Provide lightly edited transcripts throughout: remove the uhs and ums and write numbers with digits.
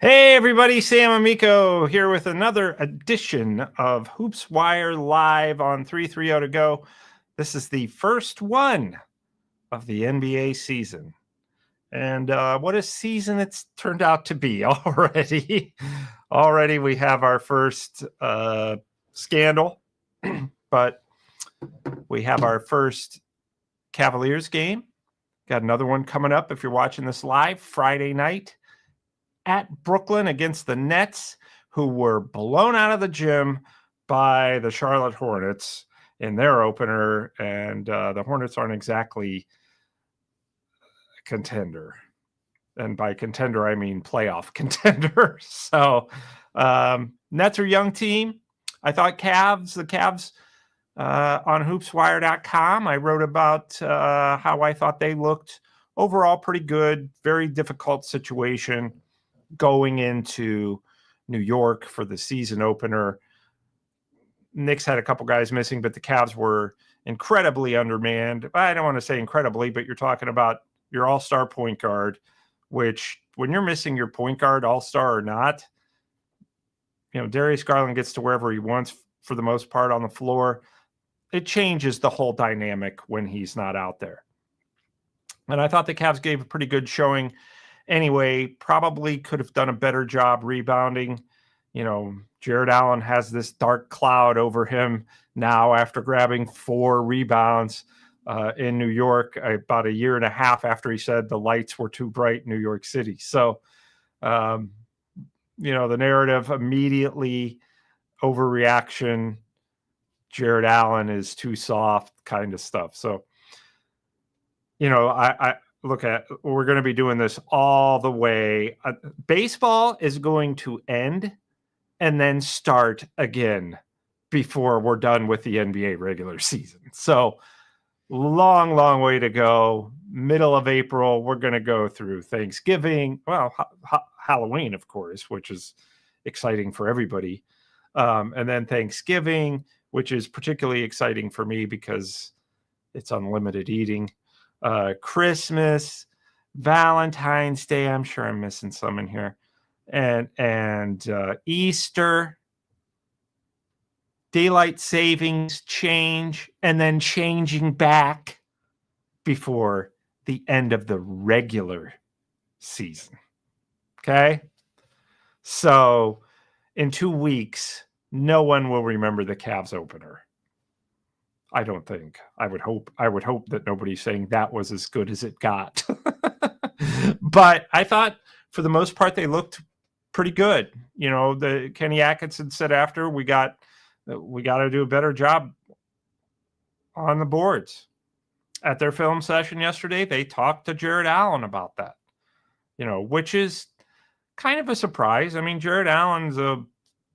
Hey everybody, Sam Amico here with another edition of Hoops Wire Live on 330 to go. This is the first one of the NBA season. And what a season it's turned out to be already. Already we have our first scandal, but we have our first Cavaliers game. Got another one coming up if you're watching this live Friday night at Brooklyn against the Nets, who were blown out of the gym by the Charlotte Hornets in their opener. And the Hornets aren't exactly a contender. And by contender, I mean playoff contender. So Nets are a young team. I thought the Cavs on hoopswire.com, I wrote about how I thought they looked overall pretty good, very difficult situation going into New York for the season opener. Knicks had a couple guys missing, but the Cavs were incredibly undermanned. I don't want to say incredibly, but you're talking about your all-star point guard, which when you're missing your point guard, all-star or not, Darius Garland gets to wherever he wants for the most part on the floor. It changes the whole dynamic when he's not out there. And I thought the Cavs gave a pretty good showing. Anyway, probably could have done a better job rebounding. Jared Allen has this dark cloud over him now after grabbing 4 rebounds in New York about a year and a half after he said the lights were too bright in New York City. So, the narrative immediately overreaction, Jared Allen is too soft kind of stuff. So, we're going to be doing this all the way. Baseball is going to end and then start again before we're done with the NBA regular season. So long way to go. Middle of April, we're going to go through Thanksgiving. Well, Halloween, of course, which is exciting for everybody. And then Thanksgiving, which is particularly exciting for me because it's unlimited eating. Christmas, Valentine's Day, I'm sure I'm missing some in here, and Easter, daylight savings change, and then changing back before the end of the regular season. Okay? So in 2 weeks, no one will remember the Cavs opener. I don't think. I would hope that nobody's saying that was as good as it got. But I thought for the most part they looked pretty good. The Kenny Atkinson said after we got to do a better job on the boards. At their film session yesterday, they talked to Jared Allen about that. Which is kind of a surprise. I mean, Jared Allen's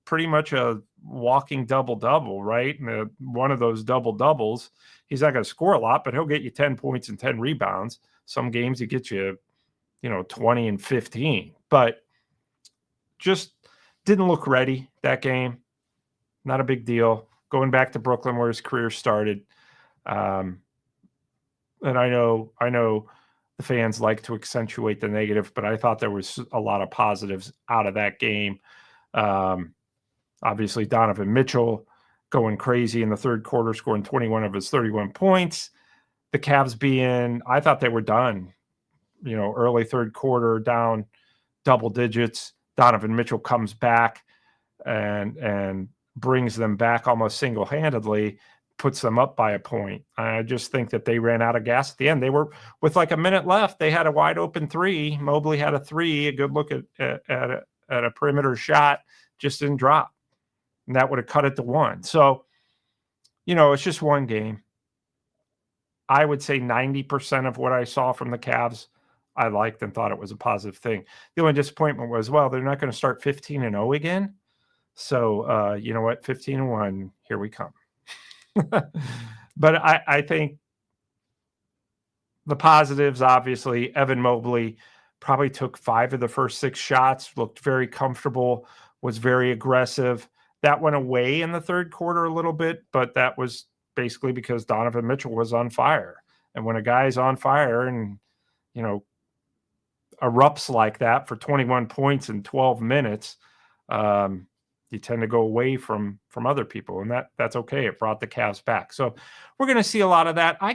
pretty much a walking double-double, right? And one of those double-doubles, he's not going to score a lot, but he'll get you 10 points and 10 rebounds. Some games he gets you, 20 and 15. But just didn't look ready that game. Not a big deal. Going back to Brooklyn where his career started. And I know the fans like to accentuate the negative, but I thought there was a lot of positives out of that game. Obviously, Donovan Mitchell going crazy in the third quarter, scoring 21 of his 31 points. The Cavs I thought they were done, early third quarter, down double digits. Donovan Mitchell comes back and brings them back almost single-handedly, puts them up by a point. I just think that they ran out of gas at the end. They were, with like a minute left, they had a wide open 3. Mobley had a 3, a good look at a perimeter shot, just didn't drop. And that would have cut it to 1. So, it's just one game. I would say 90% of what I saw from the Cavs, I liked and thought it was a positive thing. The only disappointment was, well, they're not going to start 15-0 again. So, you know what? 15-1, here we come. But I think the positives, obviously, Evan Mobley probably took 5 of the first 6 shots, looked very comfortable, was very aggressive. That went away in the third quarter a little bit, but that was basically because Donovan Mitchell was on fire. And when a guy's on fire and, erupts like that for 21 points in 12 minutes, you tend to go away from other people, and that's okay. It brought the Cavs back. So we're going to see a lot of that. I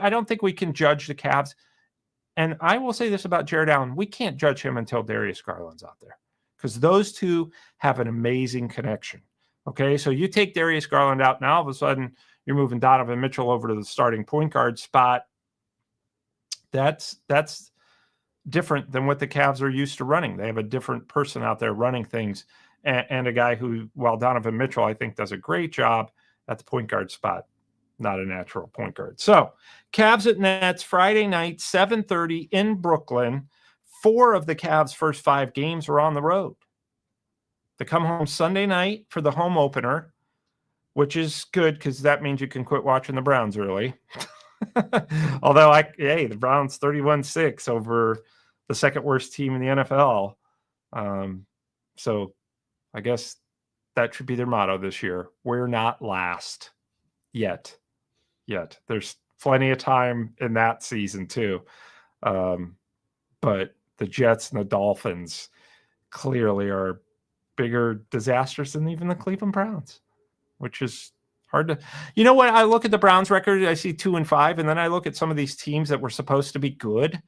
don't think we can judge the Cavs. And I will say this about Jared Allen. We can't judge him until Darius Garland's out there, because those two have an amazing connection. Okay, so you take Darius Garland out, now all of a sudden you're moving Donovan Mitchell over to the starting point guard spot. That's different than what the Cavs are used to running. They have a different person out there running things, and a guy who, while Donovan Mitchell, I think, does a great job at the point guard spot, not a natural point guard. So Cavs at Nets, Friday night, 7:30 in Brooklyn. 4 of the Cavs' first 5 games were on the road. They come home Sunday night for the home opener, which is good because that means you can quit watching the Browns early. Although, the Browns 31-6 over the second worst team in the NFL. So I guess that should be their motto this year. We're not last yet. There's plenty of time in that season too. But the Jets and the Dolphins clearly are bigger disasters than even the Cleveland Browns, which is hard to, you know what? I look at the Browns record, I see 2-5, and then I look at some of these teams that were supposed to be good.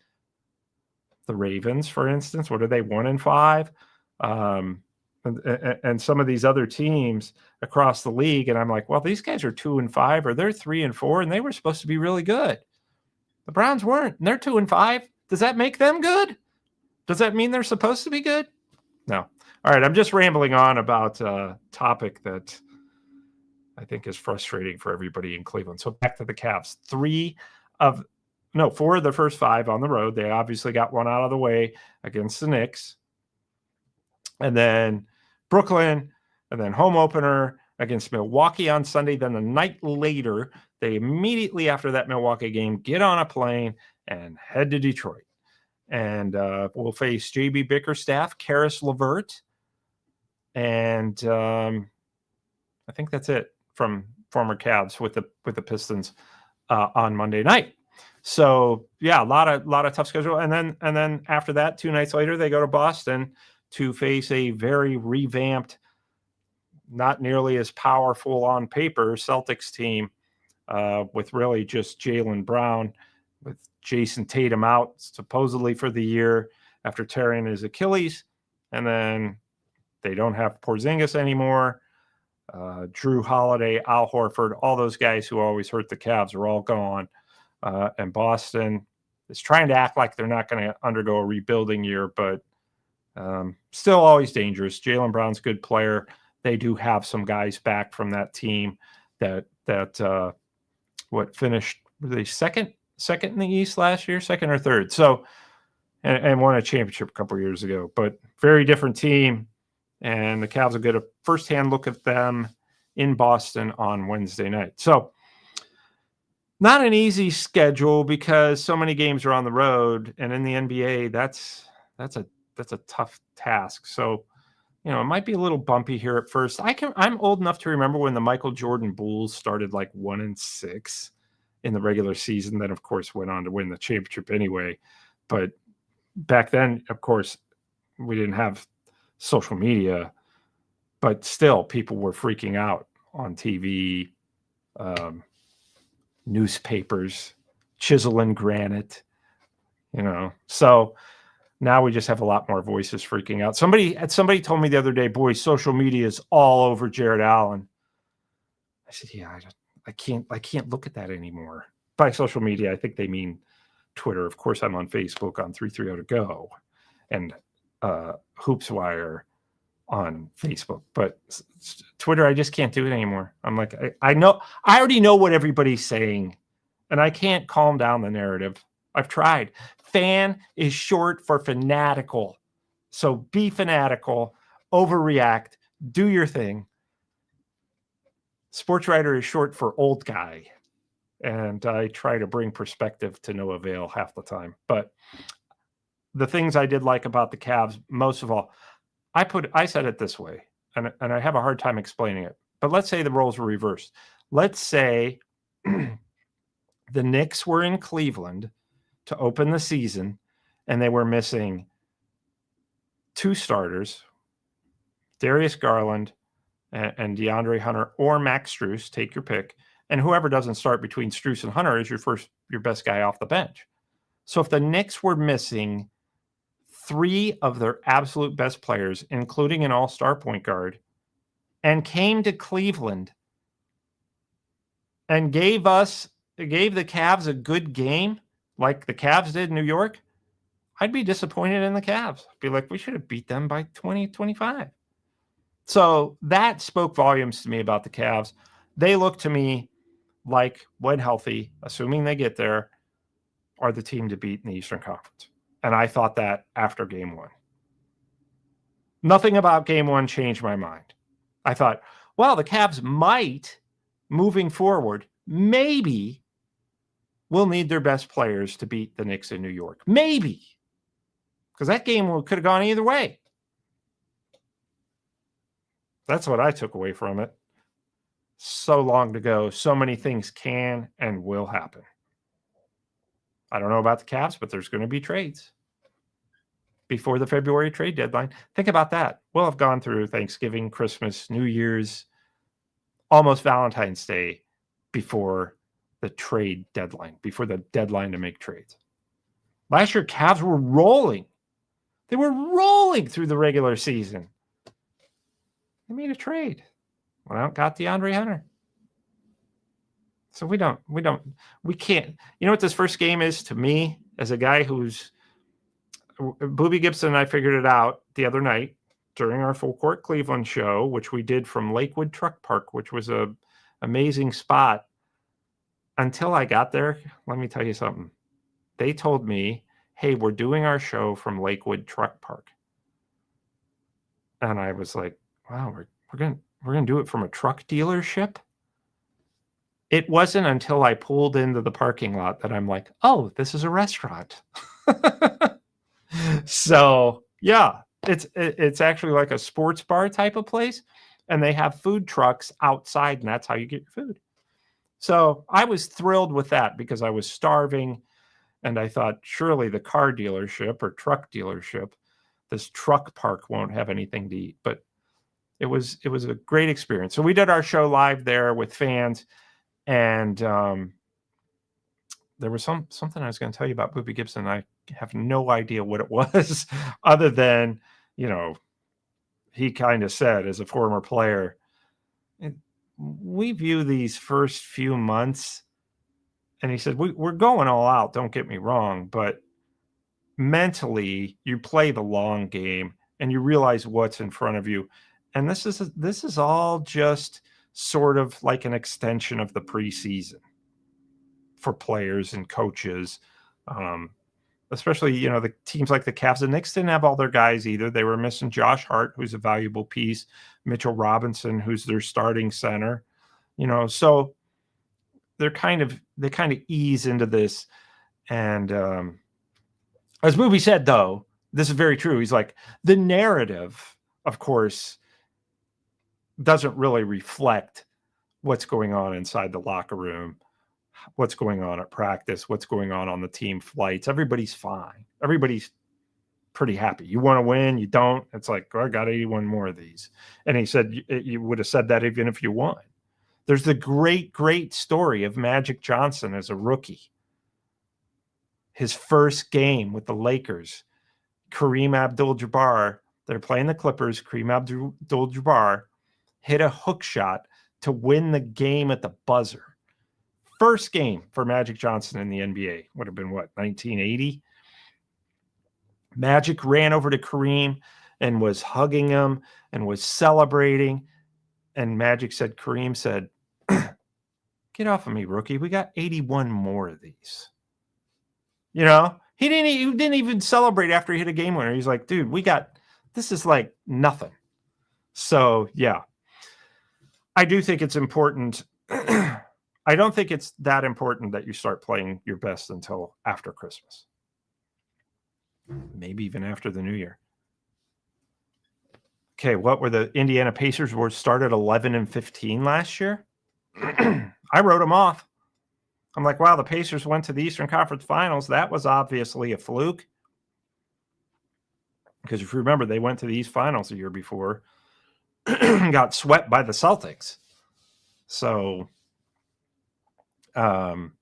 The Ravens, for instance, what are they, 1-5? And some of these other teams across the league, and I'm like, well, these guys are 2-5, or they're 3-4, and they were supposed to be really good. The Browns weren't, and they're 2-5. Does that make them good? Does that mean they're supposed to be good? No. All right, I'm just rambling on about a topic that I think is frustrating for everybody in Cleveland. So back to the Cavs. 4 of the first 5 on the road. They obviously got one out of the way against the Knicks. And then Brooklyn, and then home opener against Milwaukee on Sunday. Then the night later, they immediately after that Milwaukee game get on a plane and head to Detroit. And we'll face JB Bickerstaff, Karis LeVert, and I think that's it from former Cavs with the Pistons on Monday night. So yeah, a lot of tough schedule. And then after that, 2 nights later, they go to Boston to face a very revamped, not nearly as powerful on paper Celtics team with really just Jaylen Brown, with Jason Tatum out supposedly for the year after tearing his Achilles. And then they don't have Porzingis anymore. Drew Holiday, Al Horford, all those guys who always hurt the Cavs are all gone. And Boston is trying to act like they're not going to undergo a rebuilding year, but still always dangerous. Jaylen Brown's a good player. They do have some guys back from that team that finished, were they second in the East last year, second or third? So, and won a championship a couple of years ago, but very different team. And the Cavs will get a firsthand look at them in Boston on Wednesday night. So not an easy schedule because so many games are on the road, and in the NBA, that's a tough task. So, it might be a little bumpy here at first. I'm old enough to remember when the Michael Jordan Bulls started like 1-6 in the regular season, then of course went on to win the championship anyway. But back then, of course, we didn't have social media, but still people were freaking out on TV, newspapers, chisel and granite, so now we just have a lot more voices freaking out. Somebody told me the other day, boy, social media is all over Jared Allen. I said, yeah, I can't look at that anymore. By social media, I think they mean Twitter. Of course, I'm on Facebook on 330 to go and Hoopswire on Facebook, but Twitter, I just can't do it anymore. I'm like, I already know what everybody's saying, and I can't calm down the narrative. I've tried. Fan is short for fanatical. So be fanatical, overreact, do your thing. Sports writer is short for old guy. And I try to bring perspective to no avail half the time. But the things I did like about the Cavs, most of all, I said it this way, and I have a hard time explaining it. But let's say the roles were reversed. Let's say the Knicks were in Cleveland to open the season, and they were missing 2 starters, Darius Garland and DeAndre Hunter or Max Strus, take your pick. And whoever doesn't start between Strus and Hunter is your best guy off the bench. So if the Knicks were missing 3 of their absolute best players, including an all-star point guard, and came to Cleveland and gave the Cavs a good game like the Cavs did in New York, I'd be disappointed in the Cavs. I'd be like, we should have beat them by 20, 25. So that spoke volumes to me about the Cavs. They look to me like, when healthy, assuming they get there, are the team to beat in the Eastern Conference. And I thought that after game 1. Nothing about game 1 changed my mind. I thought, well, the Cavs might, moving forward, maybe will need their best players to beat the Knicks in New York. Maybe. Because that game could have gone either way. That's what I took away from it. So long to go. So many things can and will happen. I don't know about the Cavs, but there's going to be trades before the February trade deadline. Think about that. We'll have gone through Thanksgiving, Christmas, New Year's, almost Valentine's Day before the trade deadline, before the deadline to make trades. Last year, Cavs were rolling. They were rolling through the regular season. They made a trade. Went out and got DeAndre Hunter. So we can't. You know what this first game is to me as a guy who's Booby Gibson and I figured it out the other night during our Full Court Cleveland show, which we did from Lakewood Truck Park, which was a amazing spot. Until I got there, let me tell you something. They told me, hey, we're doing our show from Lakewood Truck Park. And I was like, wow, we're gonna do it from a truck dealership? It wasn't until I pulled into the parking lot that I'm like, oh, this is a restaurant. So yeah, it's actually like a sports bar type of place, and they have food trucks outside, and that's how you get your food. So I was thrilled with that because I was starving, and I thought surely the car dealership or truck dealership, this truck park won't have anything to eat. But it was a great experience. So we did our show live there with fans, and there was something I was going to tell you about Booby Gibson. I have no idea what it was, other than, he kind of said as a former player, we view these first few months, and he said, we're going all out, don't get me wrong, but mentally you play the long game and you realize what's in front of you. And this is all just sort of like an extension of the preseason for players and coaches, especially, the teams like the Cavs. The Knicks didn't have all their guys either. They were missing Josh Hart, who's a valuable piece, Mitchell Robinson, who's their starting center, so they kind of ease into this. And as Booby said, though, this is very true. He's like, the narrative, of course, doesn't really reflect what's going on inside the locker room, what's going on at practice, what's going on the team flights. Everybody's fine. Everybody's pretty happy. You want to win, you don't. It's like, I got 81 more of these. And he said, you would have said that even if you won. There's the great, great story of Magic Johnson as a rookie. His first game with the Lakers, Kareem Abdul-Jabbar, they're playing the Clippers, Kareem Abdul-Jabbar hit a hook shot to win the game at the buzzer. First game for Magic Johnson in the NBA. Would have been, 1980? Magic ran over to Kareem and was hugging him and was celebrating. And Kareem said, get off of me, rookie. We got 81 more of these. He didn't even celebrate after he hit a game winner. He's like, dude, this is like nothing. So, yeah. I do think it's important. I don't think it's that important that you start playing your best until after Christmas. Maybe even after the New Year. Okay, what were the Indiana Pacers started 11-15 last year? I wrote them off. I'm like, wow, the Pacers went to the Eastern Conference Finals. That was obviously a fluke. Because if you remember, they went to the East Finals the year before, got swept by the Celtics. So 11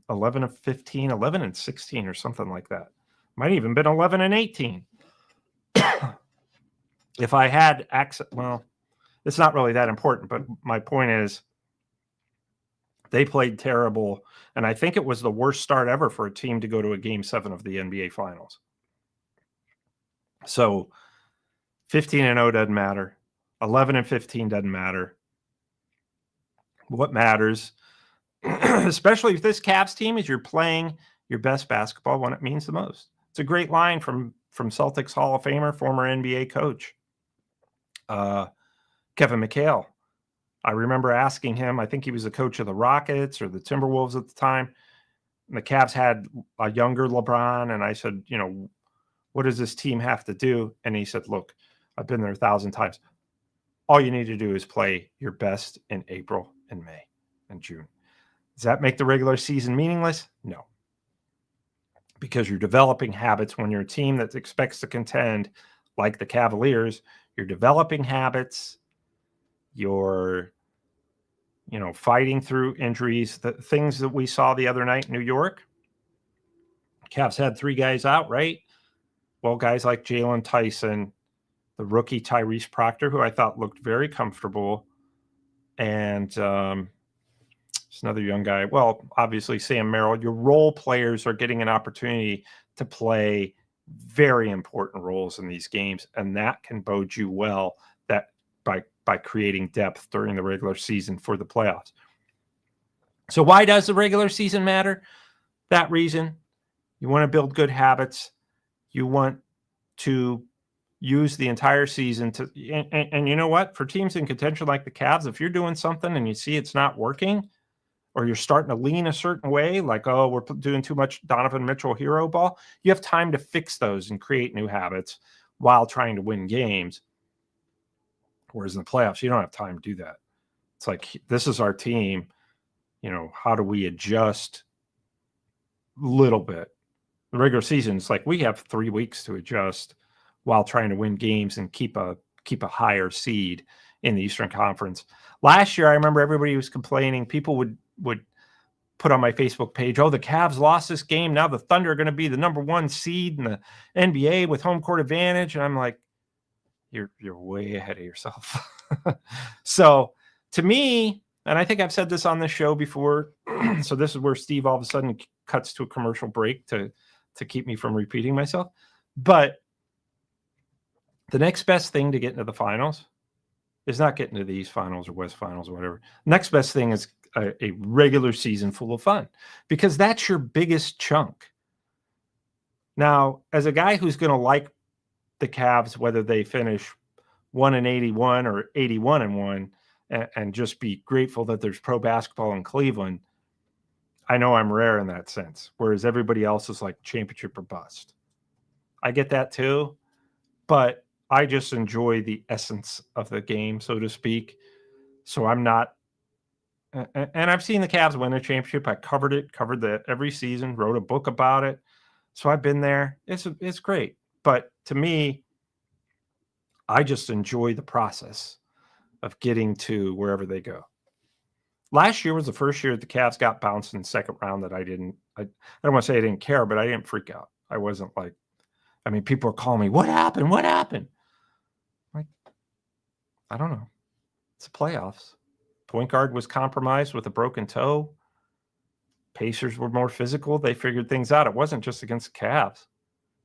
of 15, 11 and 16 or something like that. Might even been 11 and 18. If I had access, well, it's not really that important, but my point is they played terrible. And I think it was the worst start ever for a team to go to a Game 7 of the NBA Finals. So 15-0 doesn't matter. 11 and 15 doesn't matter. What matters, especially if this Cavs team, is you're playing your best basketball when it means the most. It's a great line from Celtics Hall of Famer, former NBA coach, Kevin McHale. I remember asking him, I think he was the coach of the Rockets or the Timberwolves at the time. And the Cavs had a younger LeBron. And I said, what does this team have to do? And he said, look, I've been there 1,000 times. All you need to do is play your best in April and May and June. Does that make the regular season meaningless? No. Because you're developing habits when you're a team that expects to contend like the Cavaliers. You're developing habits. You're, fighting through injuries. The things that we saw the other night in New York, Cavs had 3 guys out, right? Well, guys like Jalen Tyson, the rookie Tyrese Proctor, who I thought looked very comfortable, and there's another young guy. Well, obviously Sam Merrill. Your role players are getting an opportunity to play very important roles in these games, and that can bode you well that by creating depth during the regular season for the playoffs. So why does the regular season matter? That reason. You want to build good habits. You want to use the entire season to, and you know what? For teams in contention like the Cavs, if you're doing something and you see it's not working, or you're starting to lean a certain way, like, oh, we're doing too much Donovan Mitchell hero ball, you have time to fix those and create new habits while trying to win games. Whereas in the playoffs, you don't have time to do that. It's like, this is our team. How do we adjust a little bit? The regular season, it's like we have 3 weeks to adjust while trying to win games and keep a higher seed in the Eastern Conference. Last year, I remember everybody was complaining. People would put on my Facebook page, oh, the Cavs lost this game. Now the Thunder are going to be the number 1 seed in the NBA with home court advantage. And I'm like, you're way ahead of yourself. So to me, and I think I've said this on this show before, so this is where Steve all of a sudden cuts to a commercial break to keep me from repeating myself. But the next best thing to get into the finals is not getting to the East Finals or West Finals or whatever. Next best thing is a regular season full of fun, because that's your biggest chunk. Now, as a guy who's going to like the Cavs, whether they finish 1-81 or 81-1, and just be grateful that there's pro basketball in Cleveland, I know I'm rare in that sense, whereas everybody else is like championship or bust. I get that too, but I just enjoy the essence of the game, so to speak. So I'm not, and I've seen the Cavs win a championship. I covered that every season, wrote a book about it. So I've been there. It's great. But to me, I just enjoy the process of getting to wherever they go. Last year was the first year the Cavs got bounced in the second round that I don't want to say I didn't care, but I didn't freak out. I wasn't like, people are calling me, what happened? What happened? Like, I don't know. It's the playoffs. Point guard was compromised with a broken toe. Pacers were more physical. They figured things out. It wasn't just against the Cavs.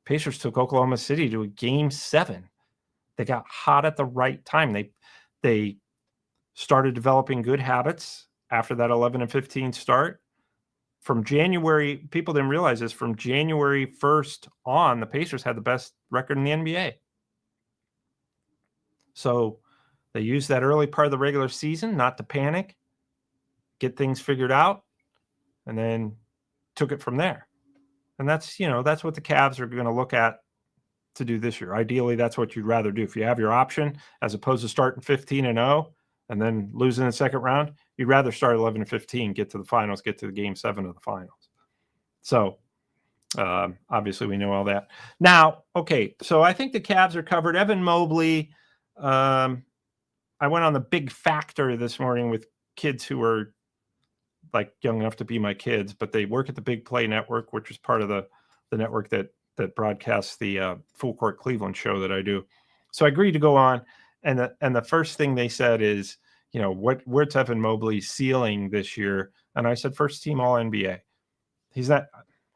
Pacers took Oklahoma City to a Game 7. They got hot at the right time. They started developing good habits after that 11-15 start. From January, people didn't realize this, from January 1st on, the Pacers had the best record in the NBA. So they used that early part of the regular season not to panic, get things figured out, and then took it from there. And that's what the Cavs are going to look at to do this year. Ideally, that's what you'd rather do. If you have your option, as opposed to starting 15-0 and then losing in the second round, you'd rather start 11-15, get to the finals, get to the Game 7 of the finals. So Obviously, we know all that. Now, okay, so I think the Cavs are covered. Evan Mobley, I went on the Big Factor this morning with kids who were like young enough to be my kids, but they work at the Big Play Network, which is part of the network that broadcasts the Full Court Cleveland show that I do. So I agreed to go on, and the first thing they said is, what's Evan Mobley's ceiling this year? And I said, first team All NBA. He's not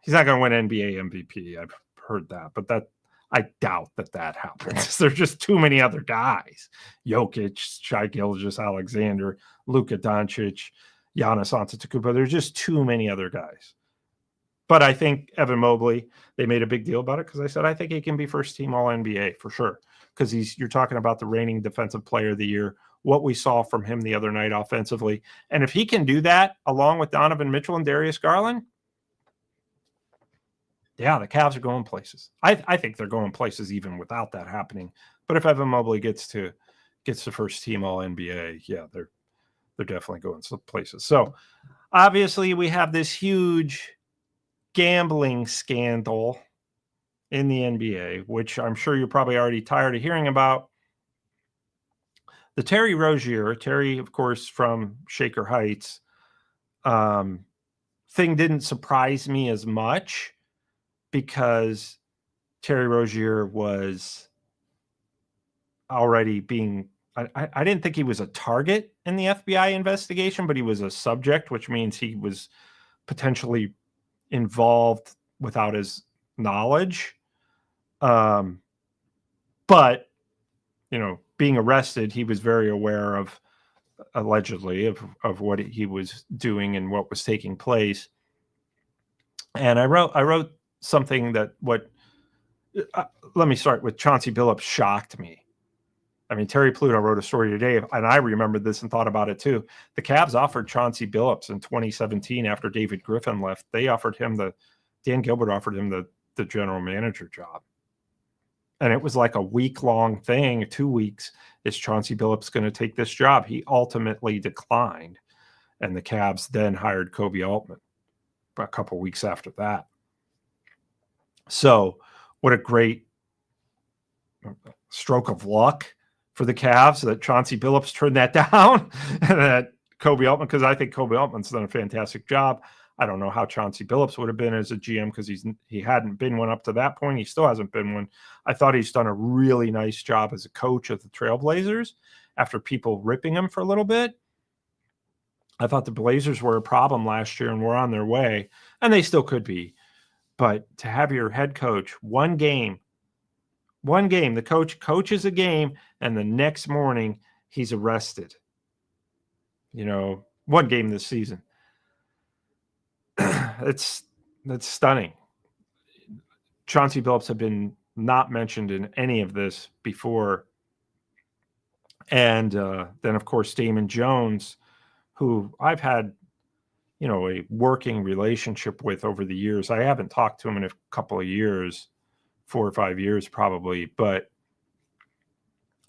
going to win NBA MVP. I've heard that, but I doubt that happens. There's just too many other guys: Jokic, Shai Gilgeous-Alexander, Luka Doncic, Giannis Antetokounmpo. There's just too many other guys. But I think Evan Mobley, they made a big deal about it because I said I think he can be first team All NBA for sure. Because you're talking about the reigning defensive player of the year, what we saw from him the other night offensively. And if he can do that along with Donovan Mitchell and Darius Garland, yeah, the Cavs are going places. I think they're going places even without that happening. But if Evan Mobley gets to first team All NBA, yeah, they're definitely going some places. So obviously we have this huge gambling scandal in the NBA, which I'm sure you're probably already tired of hearing about. The Terry Rozier, of course, from Shaker Heights, thing didn't surprise me as much because Terry Rozier was already being, I didn't think he was a target in the FBI investigation, but he was a subject, which means he was potentially involved without his knowledge. But, being arrested, he was very aware of, allegedly, of what he was doing and what was taking place. And I wrote something that let me start with Chauncey Billups shocked me. I mean, Terry Pluto wrote a story today, and I remembered this and thought about it too. The Cavs offered Chauncey Billups in 2017 after David Griffin left. They offered him Dan Gilbert offered him the general manager job. And it was like a week-long thing, 2 weeks. Is Chauncey Billups going to take this job? He ultimately declined. And the Cavs then hired Kobe Altman a couple weeks after that. So what a great stroke of luck for the Cavs that Chauncey Billups turned that down and that Kobe Altman, because I think Kobe Altman's done a fantastic job. I don't know how Chauncey Billups would have been as a GM because he hadn't been one up to that point. He still hasn't been one. I thought he's done a really nice job as a coach of the Trailblazers after people ripping him for a little bit. I thought the Blazers were a problem last year and were on their way, and they still could be. But to have your head coach one game, the coach coaches a game, and the next morning he's arrested. One game this season. That's stunning. Chauncey Billups had been not mentioned in any of this before. And then, of course, Damon Jones, who I've had, a working relationship with over the years. I haven't talked to him in a couple of years, 4 or 5 years probably, but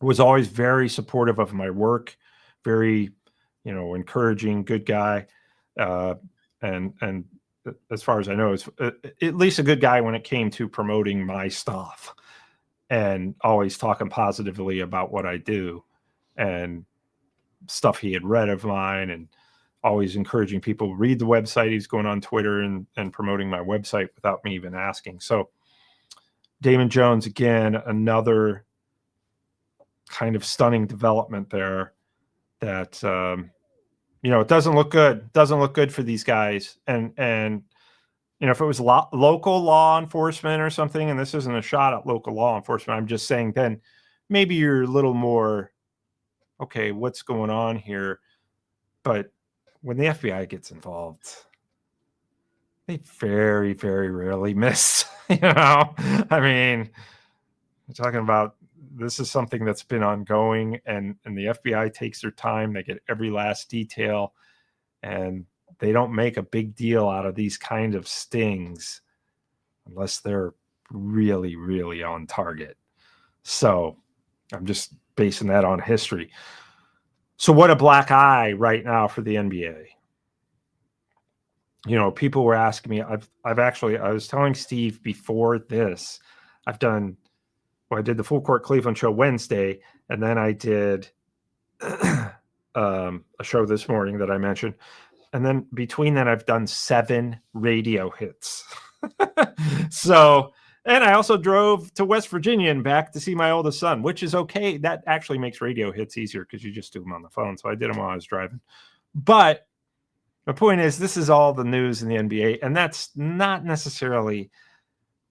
was always very supportive of my work, very, encouraging, good guy. And as far as I know, is at least a good guy when it came to promoting my stuff and always talking positively about what I do and stuff he had read of mine, and always encouraging people to read the website. He's going on Twitter and promoting my website without me even asking. So Damon Jones, again, another kind of stunning development there that, it doesn't look good. Doesn't look good for these guys. And if it was local law enforcement or something, and this isn't a shot at local law enforcement, I'm just saying then maybe you're a little more, okay, what's going on here? But when the FBI gets involved, they very, very rarely miss. I mean, we're talking about, this is something that's been ongoing, and the FBI takes their time. They get every last detail, and they don't make a big deal out of these kind of stings unless they're really, really on target. So I'm just basing that on history. So what a black eye right now for the NBA. People were asking me, I was telling Steve before this, I did the Full Court Cleveland show Wednesday, and then I did a show this morning that I mentioned. And then between that, I've done 7 radio hits. So, and I also drove to West Virginia and back to see my oldest son, which is okay. That actually makes radio hits easier because you just do them on the phone. So I did them while I was driving. But my point is, this is all the news in the NBA, and that's not necessarily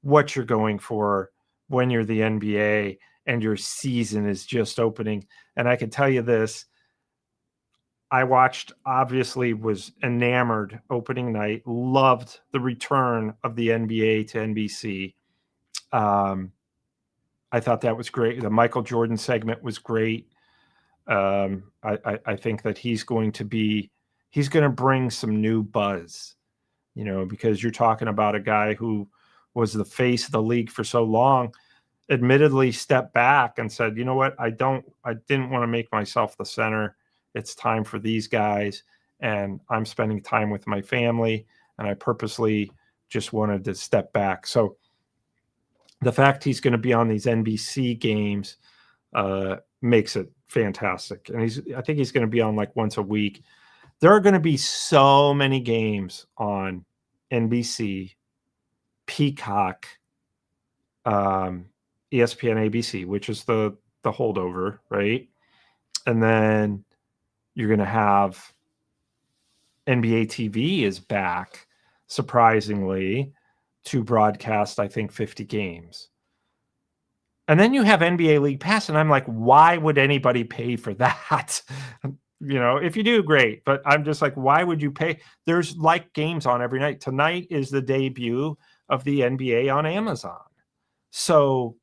what you're going for when you're the NBA and your season is just opening. And I can tell you this, I watched, obviously was enamored opening night, loved the return of the NBA to NBC. I thought that was great. The Michael Jordan segment was great. I think that he's going to bring some new buzz, because you're talking about a guy who was the face of the league for so long, admittedly stepped back and said, you know what, I didn't want to make myself the center. It's time for these guys, and I'm spending time with my family, and I purposely just wanted to step back. So the fact he's going to be on these NBC games makes it fantastic. And I think he's going to be on like once a week. There are going to be so many games on NBC, Peacock, ESPN, ABC, which is the holdover, right? And then you're going to have NBA TV is back, surprisingly, to broadcast, I think, 50 games. And then you have NBA League Pass, and I'm like, why would anybody pay for that? If you do, great. But I'm just like, why would you pay? There's like games on every night. Tonight is the debut of the NBA on Amazon. So,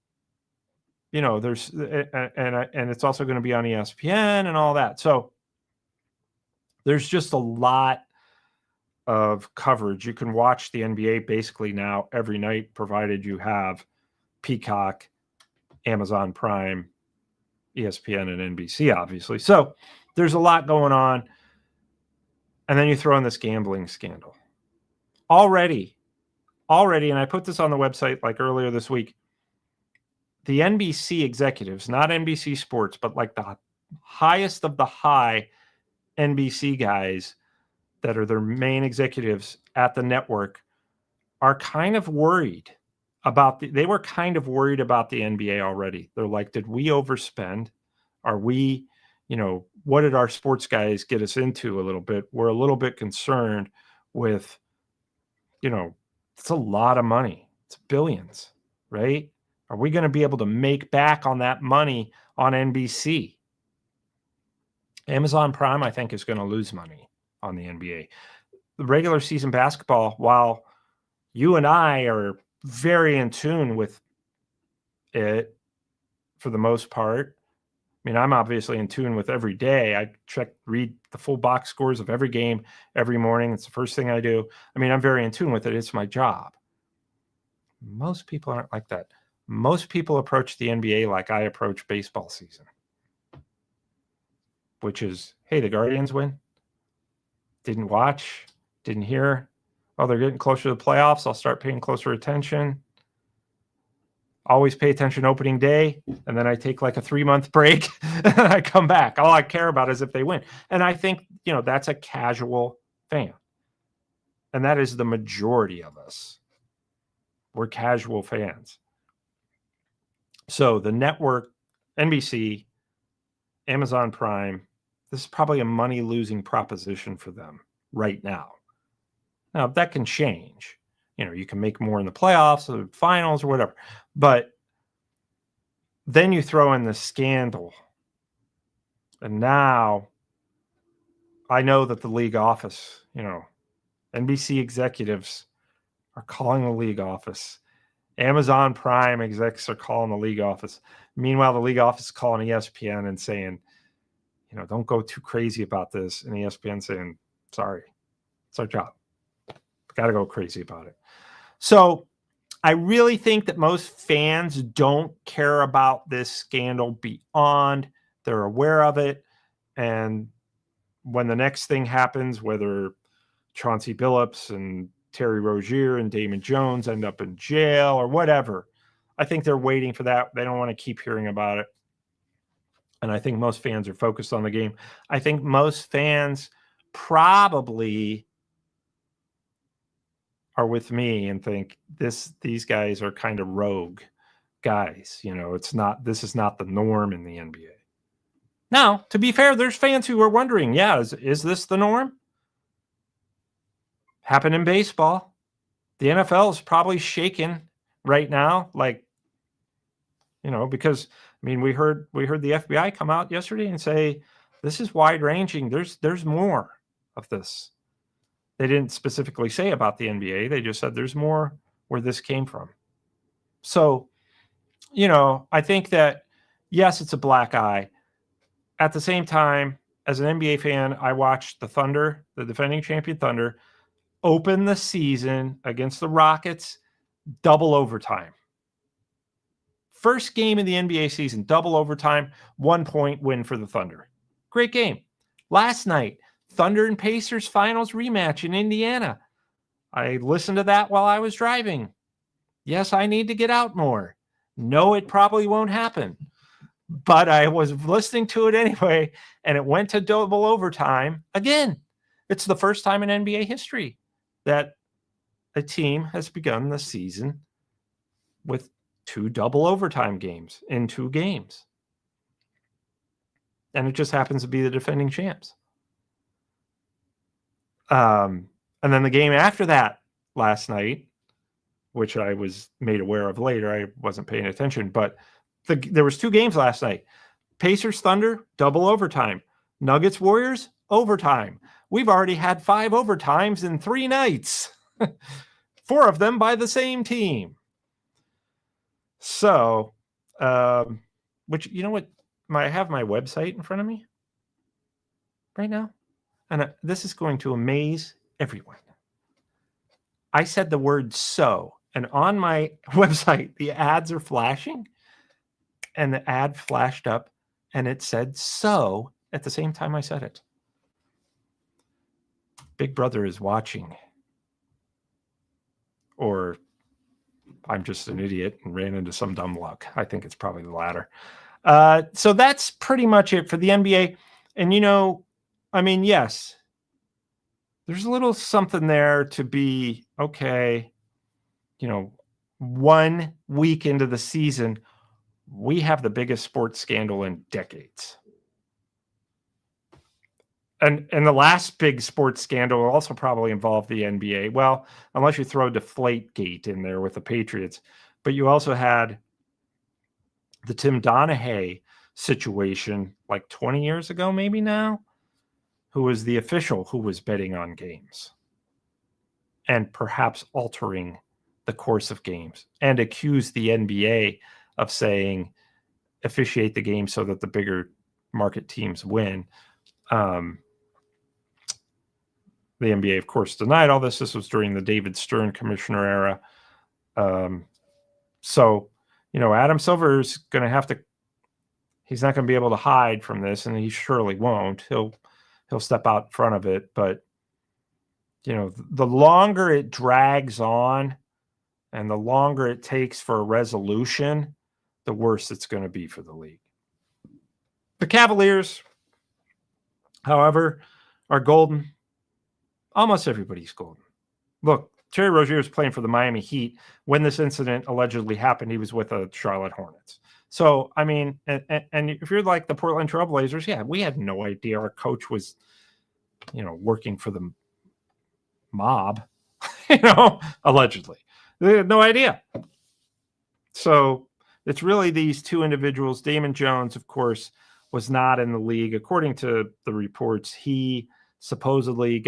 there's, and it's also going to be on ESPN and all that. So there's just a lot of coverage. You can watch the NBA basically now every night, provided you have Peacock, Amazon Prime, ESPN, and NBC, obviously. So there's a lot going on. And then you throw in this gambling scandal. Already, and I put this on the website like earlier this week, the NBC executives, not NBC Sports, but like the highest of the high NBC guys that are their main executives at the network, are kind of worried they were kind of worried about the NBA already. They're like, did we overspend? Are we, what did our sports guys get us into a little bit? We're a little bit concerned with, it's a lot of money. It's billions, right? Are we going to be able to make back on that money on NBC? Amazon Prime, I think, is going to lose money on the NBA. The regular season basketball, while you and I are very in tune with it for the most part. I mean, I'm obviously in tune with every day. I read the full box scores of every game every morning. It's the first thing I do. I mean, I'm very in tune with it. It's my job. Most people aren't like that. Most people approach the NBA like I approach baseball season, which is, hey, the Guardians win. Didn't watch, didn't hear. Oh, they're getting closer to the playoffs. I'll start paying closer attention. Always pay attention opening day, and then I take like a 3-month break, and I come back. All I care about is if they win. And I think, that's a casual fan. And that is the majority of us. We're casual fans. So the network, NBC, Amazon Prime, this is probably a money-losing proposition for them right now. Now, that can change. You can make more in the playoffs or the finals or whatever. But then you throw in the scandal. And now I know that the league office, NBC executives are calling the league office. Amazon Prime execs are calling the league office. Meanwhile, the league office is calling ESPN and saying, don't go too crazy about this. And ESPN saying, sorry, it's our job. Got to go crazy about it. So I really think that most fans don't care about this scandal beyond they're aware of it. And when the next thing happens, whether, Chauncey Billups and Terry Rozier and Damon Jones end up in jail or whatever. I think they're waiting for that. They don't want to keep hearing about it. And I think most fans are focused on the game. I think most fans probably are with me and think these guys are kind of rogue guys. This is not the norm in the NBA. Now, to be fair, there's fans who are wondering, is this the norm? Happened in baseball. The NFL is probably shaken right now, because we heard the FBI come out yesterday and say this is wide ranging. There's more of this. They didn't specifically say about the NBA. They just said there's more where this came from. So, I think that, yes, it's a black eye. At the same time, as an NBA fan, I watched the Thunder, the defending champion Thunder, open the season against the Rockets, double overtime. First game of the NBA season, double overtime, 1-point win for the Thunder. Great game. Last night, Thunder and Pacers finals rematch in Indiana. I listened to that while I was driving. Yes, I need to get out more. No, it probably won't happen. But I was listening to it anyway, and it went to double overtime. Again, it's the first time in NBA history that a team has begun the season with 2 double overtime games in 2 games. And it just happens to be the defending champs. And then the game after that last night, which I was made aware of later, I wasn't paying attention, but there was 2 games last night. Pacers Thunder, double overtime. Nuggets Warriors, overtime. We've already had 5 overtimes in 3 nights. 4 of them by the same team. So, which, you know what? I have my website in front of me right now. And this is going to amaze everyone. I said the word so, and on my website, the ads are flashing. And the ad flashed up and it said so at the same time I said it. Big Brother is watching. Or I'm just an idiot and ran into some dumb luck. I think it's probably the latter. So that's pretty much it for the NBA. And, yes, there's a little something there to be, okay, 1 week into the season, we have the biggest sports scandal in decades. And the last big sports scandal also probably involved the NBA. Well, unless you throw Deflategate in there with the Patriots. But you also had the Tim Donaghy situation like 20 years ago, maybe now, who was the official who was betting on games and perhaps altering the course of games and accused the NBA of saying, officiate the game so that the bigger market teams win. The NBA, of course, denied all this. This was during the David Stern commissioner era. So, Adam Silver is going to have to, he's not going to be able to hide from this, and he surely won't. He'll step out in front of it. But, the longer it drags on and the longer it takes for a resolution, the worse it's going to be for the league. The Cavaliers, however, are golden. Almost everybody's golden. Look, Terry Rozier was playing for the Miami Heat when this incident allegedly happened. He was with the Charlotte Hornets. So, and if you're like the Portland Trailblazers, we had no idea our coach was, working for the mob, allegedly. They had no idea. So it's really these 2 individuals. Damon Jones, of course, was not in the league. According to the reports, he supposedly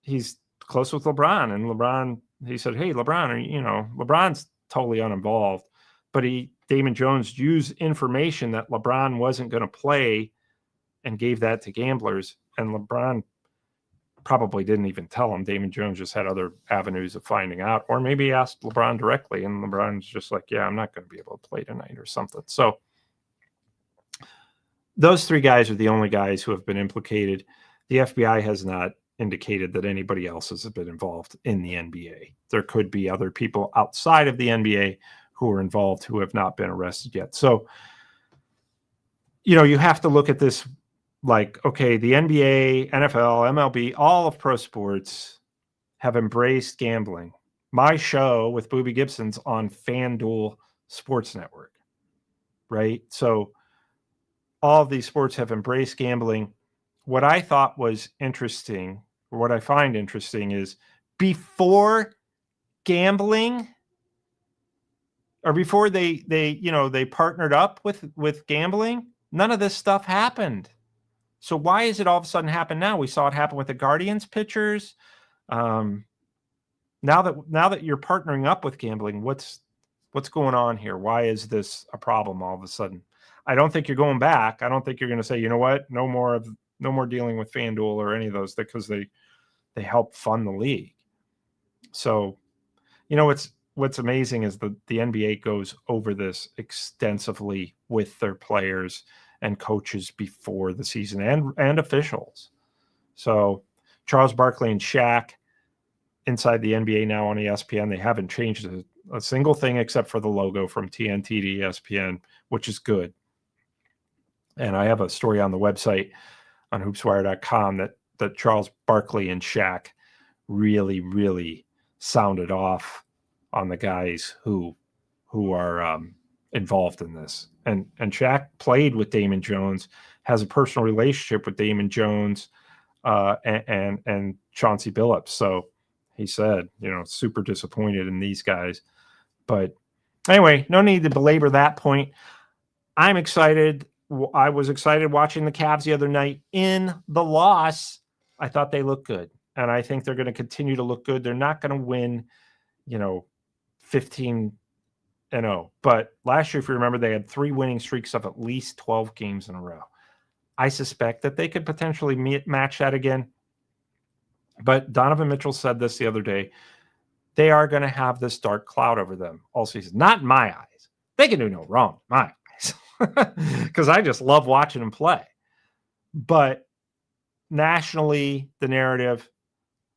he's close with LeBron. And LeBron, he said, hey, LeBron, LeBron's totally uninvolved. But Damon Jones used information that LeBron wasn't going to play and gave that to gamblers. And LeBron probably didn't even tell him. Damon Jones just had other avenues of finding out, or maybe he asked LeBron directly, and LeBron's just like, I'm not going to be able to play tonight or something. So those 3 guys are the only guys who have been implicated. The FBI has not indicated that anybody else has been involved in the NBA. There could be other people outside of the NBA who are involved who have not been arrested yet. So, you have to look at this like, okay, the NBA, NFL, MLB, all of pro sports have embraced gambling. My show with Booby Gibson's on FanDuel Sports Network, right? So all of these sports have embraced gambling. What I thought was interesting, or what I find interesting, is before gambling, or before they partnered up with gambling, none of this stuff happened. So why is it all of a sudden happen now? We saw it happen with the Guardians pitchers. Now that you're partnering up with gambling, what's going on here? Why is this a problem all of a sudden? I don't think you're going back. I don't think you're going to say, you know what, no more dealing with FanDuel or any of those, because they help fund the league. So, what's amazing is the NBA goes over this extensively with their players and coaches before the season and officials. So Charles Barkley and Shaq inside the NBA now on ESPN, they haven't changed a single thing except for the logo from TNT to ESPN, which is good. And I have a story on the website on hoopswire.com that Charles Barkley and Shaq really, really sounded off on the guys who are involved in this. And Shaq played with Damon Jones, has a personal relationship with Damon Jones and Chauncey Billups. So he said, super disappointed in these guys. But anyway, no need to belabor that point. I'm excited. I was excited watching the Cavs the other night. In the loss, I thought they looked good. And I think they're going to continue to look good. They're not going to win, 15-0. But last year, if you remember, they had 3 winning streaks of at least 12 games in a row. I suspect that they could potentially match that again. But Donovan Mitchell said this the other day. They are going to have this dark cloud over them all season. Not in my eyes. They can do no wrong in my eyes. Because I just love watching them play. But nationally, the narrative,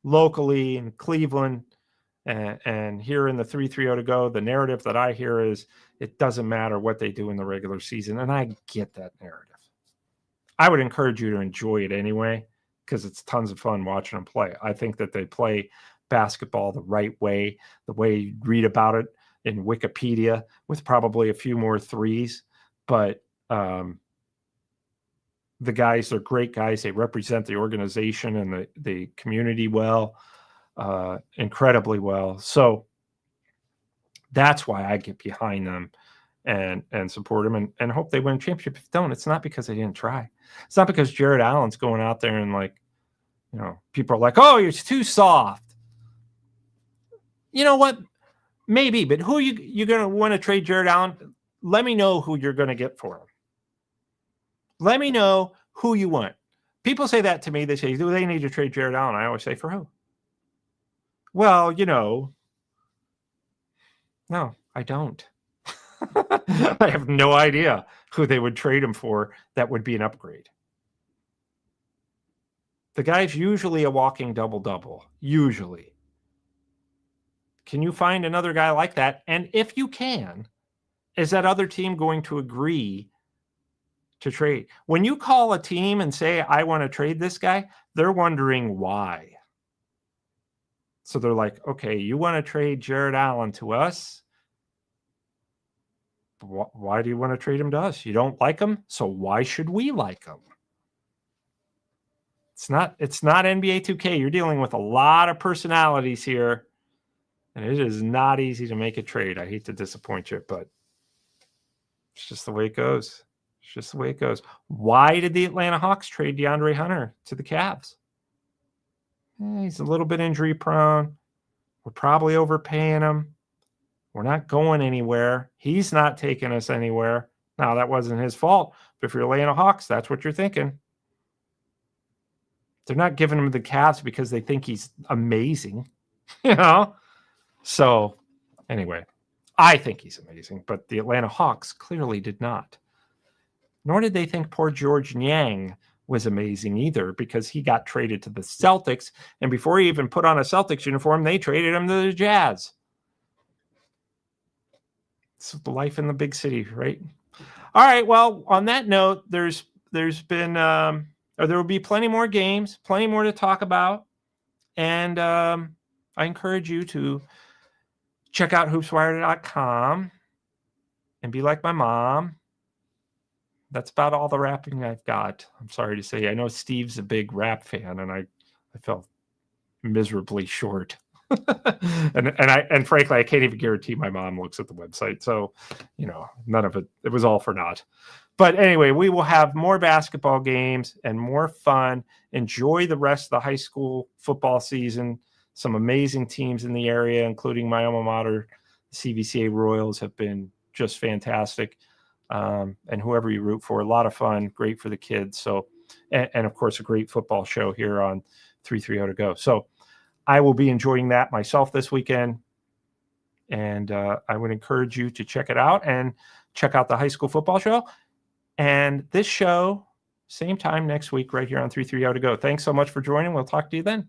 locally in Cleveland, and here in the 3-3-0 to go, the narrative that I hear is it doesn't matter what they do in the regular season. And I get that narrative. I would encourage you to enjoy it anyway, because it's tons of fun watching them play. I think that they play basketball the right way, the way you read about it in Wikipedia, with probably a few more threes. But the guys, they're great guys. They represent the organization and the community well, incredibly well. So that's why I get behind them and support them and hope they win a championship. If they don't, it's not because they didn't try. It's not because Jared Allen's going out there and people are like, oh, you're too soft. You know what? Maybe, but who you going to want to trade Jared Allen? Let me know who you're going to get for him. Let me know who you want. People say that to me. They say, do they need to trade Jared Allen? I always say, for who? Well, no, I don't. I have no idea who they would trade him for that would be an upgrade. The guy's usually a walking double-double. Usually. Can you find another guy like that? And if you can, is that other team going to agree to trade? When you call a team and say, I want to trade this guy, they're wondering why. So they're like, okay, you want to trade Jared Allen to us? Why do you want to trade him to us? You don't like him, so why should we like him? It's not NBA 2K. You're dealing with a lot of personalities here, and it is not easy to make a trade. I hate to disappoint you, but it's just the way it goes. It's just the way it goes. Why did the Atlanta Hawks trade DeAndre Hunter to the Cavs? He's a little bit injury prone. We're probably overpaying him. We're not going anywhere. He's not taking us anywhere. Now, that wasn't his fault, but if you're Atlanta Hawks, that's what you're thinking. They're not giving him the Cavs because they think he's amazing, So, anyway, I think he's amazing, but the Atlanta Hawks clearly did not. Nor did they think poor George Niang was amazing either, because he got traded to the Celtics, and before he even put on a Celtics uniform, they traded him to the Jazz. It's the life in the big city, right? All right. Well, on that note, there's been or there will be plenty more games, plenty more to talk about, and I encourage you to check out hoopswire.com and be like my mom. That's about all the rapping I've got. I'm sorry to say. I know Steve's a big rap fan, and I felt miserably short. and frankly, I can't even guarantee my mom looks at the website. So, none of it. It was all for naught. But anyway, we will have more basketball games and more fun. Enjoy the rest of the high school football season. Some amazing teams in the area, including my alma mater, the CVCA Royals, have been just fantastic. And whoever you root for, a lot of fun, great for the kids. So, and of course, a great football show here on 330 to go. So I will be enjoying that myself this weekend. And I would encourage you to check it out and check out the high school football show. And this show, same time next week, right here on 330 to go. Thanks so much for joining. We'll talk to you then.